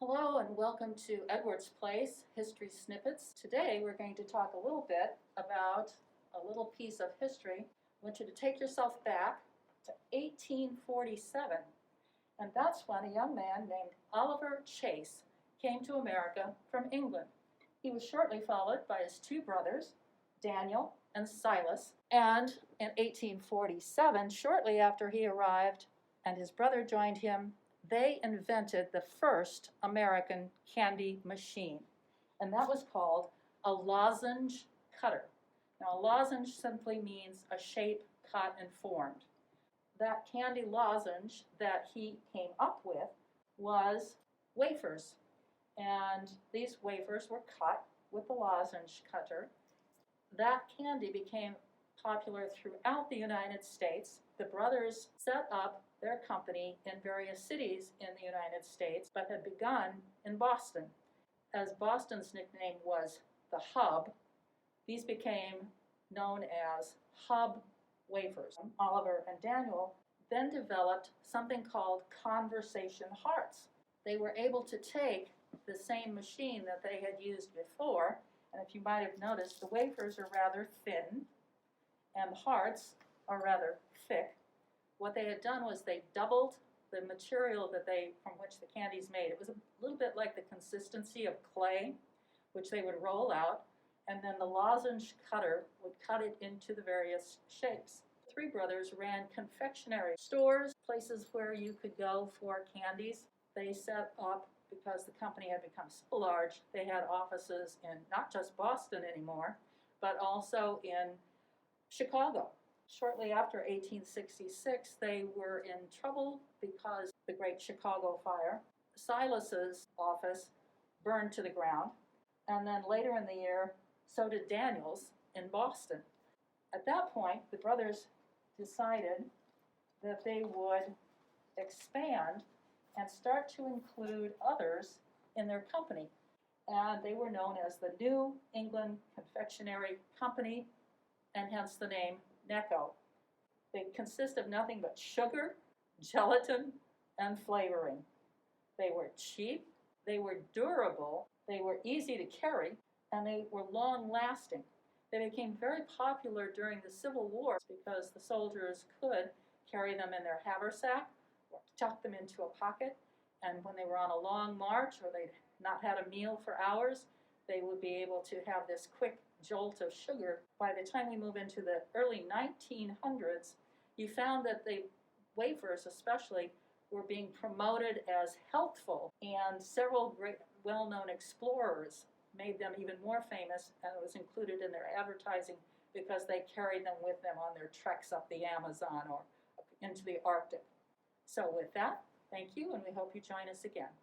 Hello and welcome to Edwards Place History Snippets. Today we're going to talk a little bit about a little piece of history. I want you to take yourself back to 1847, and that's when a young man named Oliver Chase came to America from England. He was shortly followed by his two brothers, Daniel and Silas, and in 1847, shortly after he arrived and his brother joined him, they invented the first American candy machine, and that was called a lozenge cutter. Now, a lozenge simply means a shape cut and formed. That candy lozenge that he came up with was wafers, and these wafers were cut with the lozenge cutter. That candy became popular throughout the United States. The brothers set up their company in various cities in the United States, but had begun in Boston. As Boston's nickname was the Hub, these became known as Hub wafers. Oliver and Daniel then developed something called conversation hearts. They were able to take the same machine that they had used before, and if you might have noticed, the wafers are rather thin and the hearts are rather thick. What they had done was they doubled the material from which the candy's made. It was a little bit like the consistency of clay, which they would roll out, and then the lozenge cutter would cut it into the various shapes. The three brothers ran confectionery stores, places where you could go for candies. They set up, because the company had become so large, they had offices in not just Boston anymore, but also in Chicago. Shortly after 1866, they were in trouble because of the Great Chicago Fire. Silas's office burned to the ground, and then later in the year, so did Daniel's in Boston. At that point, the brothers decided that they would expand and start to include others in their company, and they were known as the New England Confectionery Company, and hence the name Necco. They consist of nothing but sugar, gelatin, and flavoring. They were cheap, they were durable, they were easy to carry, and they were long-lasting. They became very popular during the Civil War because the soldiers could carry them in their haversack or tuck them into a pocket, and when they were on a long march or they'd not had a meal for hours, they would be able to have this quick jolt of sugar. By the time we move into the early 1900s, you found that the wafers especially were being promoted as healthful, and several great well-known explorers made them even more famous, and it was included in their advertising because they carried them with them on their treks up the Amazon or into the Arctic. So with that, thank you, and we hope you join us again.